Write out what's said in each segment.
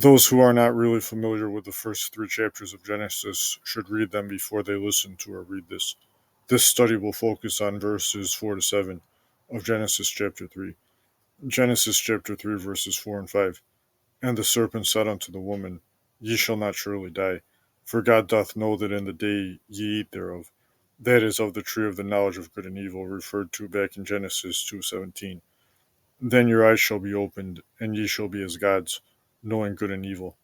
Those who are not really familiar with the first three chapters of Genesis should read them before they listen to or read this. This study will focus on verses 4 to 7 of Genesis chapter 3. Genesis chapter 3, verses 4 and 5. And the serpent said unto the woman, Ye shall not surely die, for God doth know that in the day ye eat thereof, that is, of the tree of the knowledge of good and evil, referred to back in Genesis 2:17. Then your eyes shall be opened, and ye shall be as gods, knowing good and evil.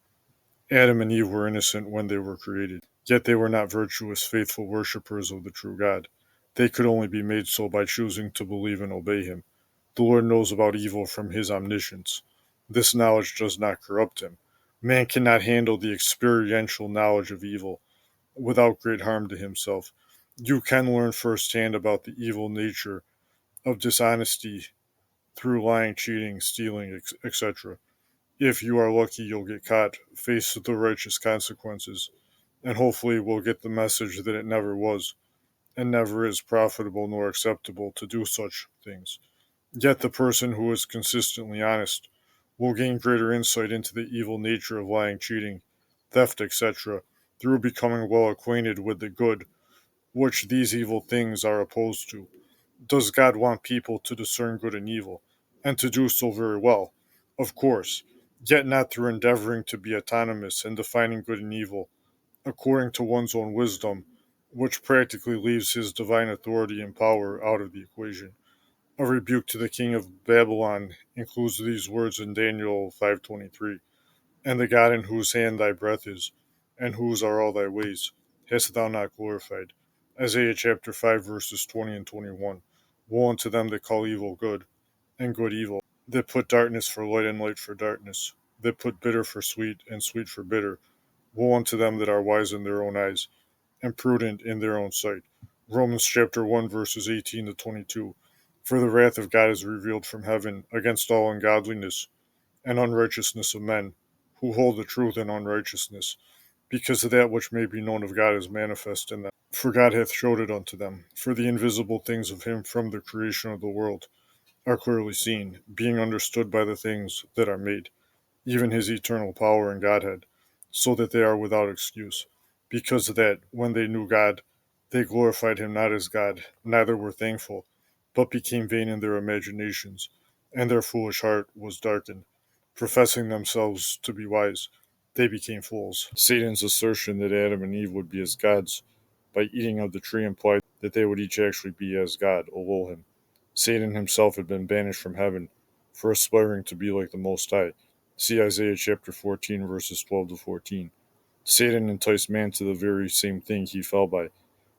Adam and Eve were innocent when they were created, yet they were not virtuous, faithful worshippers of the true God. They could only be made so by choosing to believe and obey Him. The Lord knows about evil from His omniscience. This knowledge does not corrupt Him. Man cannot handle the experiential knowledge of evil without great harm to himself. You can learn firsthand about the evil nature of dishonesty through lying, cheating, stealing, etc. If you are lucky, you'll get caught, face the righteous consequences, and hopefully will get the message that it never was and never is profitable nor acceptable to do such things. Yet the person who is consistently honest will gain greater insight into the evil nature of lying, cheating, theft, etc., through becoming well acquainted with the good which these evil things are opposed to. Does God want people to discern good and evil, and to do so very well? Of course, yet not through endeavoring to be autonomous and defining good and evil according to one's own wisdom, which practically leaves his divine authority and power out of the equation. A rebuke to the king of Babylon includes these words in Daniel 5:23, and the God in whose hand thy breath is, and whose are all thy ways, hast thou not glorified. Isaiah chapter 5 verses 20 and 21. Woe unto them that call evil good, and good evil, that put darkness for light and light for darkness, that put bitter for sweet and sweet for bitter. Woe unto them that are wise in their own eyes, and prudent in their own sight. Romans chapter 1 verses 18 to 22. For the wrath of God is revealed from heaven against all ungodliness and unrighteousness of men, who hold the truth in unrighteousness, because of that which may be known of God is manifest in them. For God hath showed it unto them. For the invisible things of him from the creation of the world are clearly seen, being understood by the things that are made, even his eternal power and Godhead, so that they are without excuse. Because of that, when they knew God, they glorified him not as God, neither were thankful, but became vain in their imaginations, and their foolish heart was darkened. Professing themselves to be wise, they became fools. Satan's assertion that Adam and Eve would be as gods by eating of the tree implied that they would each actually be as God, Elohim. Satan himself had been banished from heaven for aspiring to be like the Most High. See Isaiah chapter 14, verses 12 to 14. Satan enticed man to the very same thing he fell by.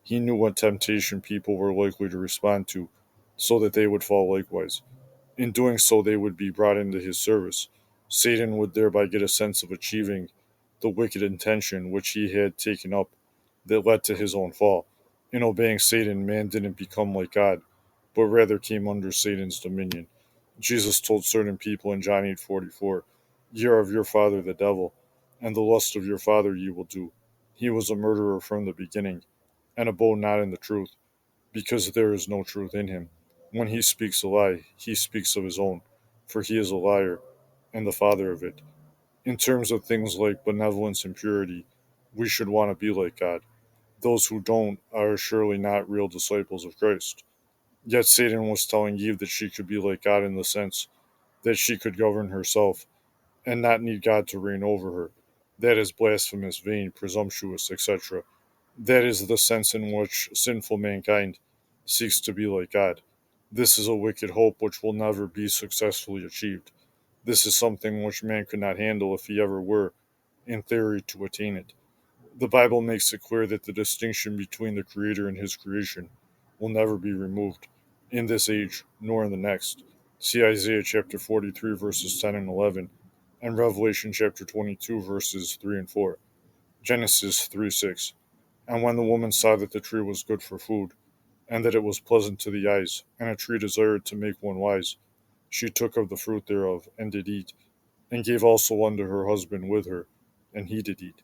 He knew what temptation people were likely to respond to, so that they would fall likewise. In doing so, they would be brought into his service. Satan would thereby get a sense of achieving the wicked intention which he had taken up that led to his own fall. In obeying Satan, man didn't become like God, but rather came under Satan's dominion. Jesus told certain people in John 8:44, Ye are of your father the devil, and the lust of your father ye will do. He was a murderer from the beginning, and abode not in the truth, because there is no truth in him. When he speaks a lie, he speaks of his own, for he is a liar, and the father of it. In terms of things like benevolence and purity, we should want to be like God. Those who don't are surely not real disciples of Christ. Yet Satan was telling Eve that she could be like God in the sense that she could govern herself and not need God to reign over her. That is blasphemous, vain, presumptuous, etc. That is the sense in which sinful mankind seeks to be like God. This is a wicked hope which will never be successfully achieved. This is something which man could not handle if he ever were, in theory, to attain it. The Bible makes it clear that the distinction between the Creator and His creation will never be removed, in this age nor in the next. See Isaiah chapter 43, verses 10 and 11, and Revelation chapter 22, verses 3 and 4. Genesis 3:6. And when the woman saw that the tree was good for food, and that it was pleasant to the eyes, and a tree desired to make one wise, she took of the fruit thereof, and did eat, and gave also unto her husband with her, and he did eat.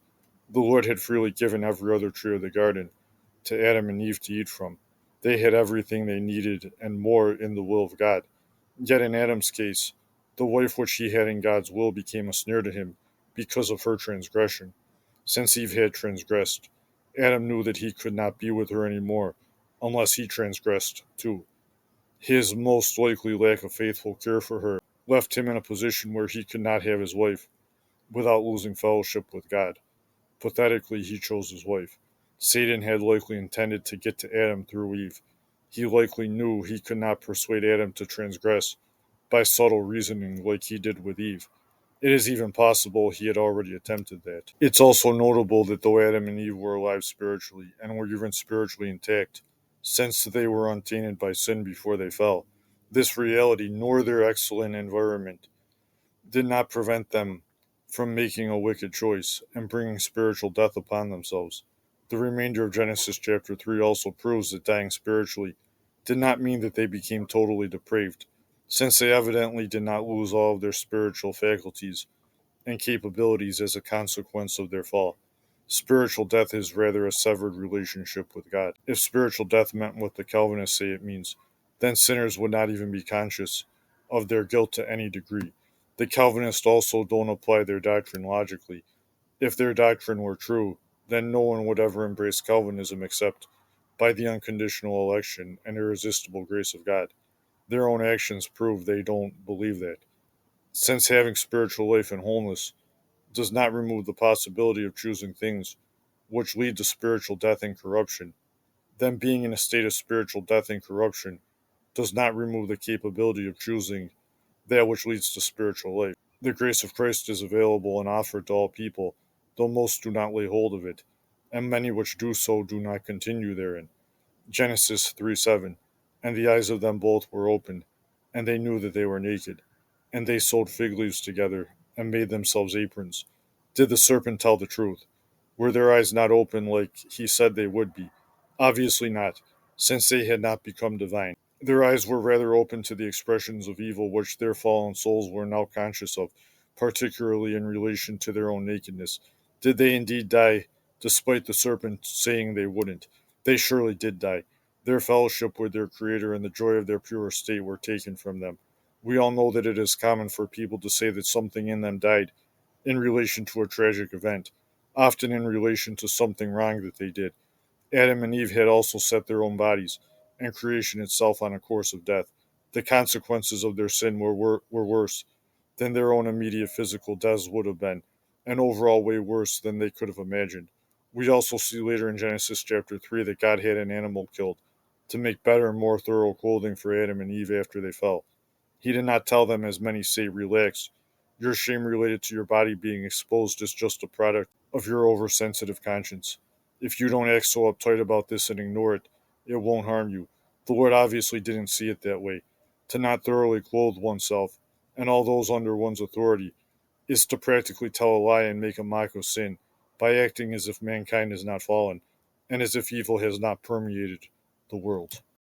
The Lord had freely given every other tree of the garden to Adam and Eve to eat from. They had everything they needed and more in the will of God. Yet in Adam's case, the wife which he had in God's will became a snare to him because of her transgression. Since Eve had transgressed, Adam knew that he could not be with her anymore unless he transgressed too. His most likely lack of faithful care for her left him in a position where he could not have his wife without losing fellowship with God. Pathetically, he chose his wife. Satan had likely intended to get to Adam through Eve. He likely knew he could not persuade Adam to transgress by subtle reasoning like he did with Eve. It is even possible he had already attempted that. It's also notable that though Adam and Eve were alive spiritually and were even spiritually intact, since they were untainted by sin before they fell, this reality nor their excellent environment did not prevent them from making a wicked choice and bringing spiritual death upon themselves. The remainder of Genesis chapter 3 also proves that dying spiritually did not mean that they became totally depraved, since they evidently did not lose all of their spiritual faculties and capabilities as a consequence of their fall. Spiritual death is rather a severed relationship with God. If spiritual death meant what the Calvinists say it means, then sinners would not even be conscious of their guilt to any degree. The Calvinists also don't apply their doctrine logically. If their doctrine were true, then no one would ever embrace Calvinism except by the unconditional election and irresistible grace of God. Their own actions prove they don't believe that. Since having spiritual life and wholeness does not remove the possibility of choosing things which lead to spiritual death and corruption, then being in a state of spiritual death and corruption does not remove the capability of choosing that which leads to spiritual life. The grace of Christ is available and offered to all people, though most do not lay hold of it, and many which do so do not continue therein. Genesis 3:7. And the eyes of them both were opened, and they knew that they were naked. And they sewed fig leaves together, and made themselves aprons. Did the serpent tell the truth? Were their eyes not open like he said they would be? Obviously not, since they had not become divine. Their eyes were rather open to the expressions of evil which their fallen souls were now conscious of, particularly in relation to their own nakedness. Did they indeed die, despite the serpent saying they wouldn't? They surely did die. Their fellowship with their Creator and the joy of their pure state were taken from them. We all know that it is common for people to say that something in them died in relation to a tragic event, often in relation to something wrong that they did. Adam and Eve had also set their own bodies and creation itself on a course of death. The consequences of their sin were worse than their own immediate physical deaths would have been, and overall way worse than they could have imagined. We also see later in Genesis chapter 3 that God had an animal killed to make better and more thorough clothing for Adam and Eve after they fell. He did not tell them, as many say, relax. Your shame related to your body being exposed is just a product of your oversensitive conscience. If you don't act so uptight about this and ignore it, it won't harm you. The Lord obviously didn't see it that way. To not thoroughly clothe oneself and all those under one's authority is to practically tell a lie and make a mock of sin by acting as if mankind has not fallen and as if evil has not permeated the world.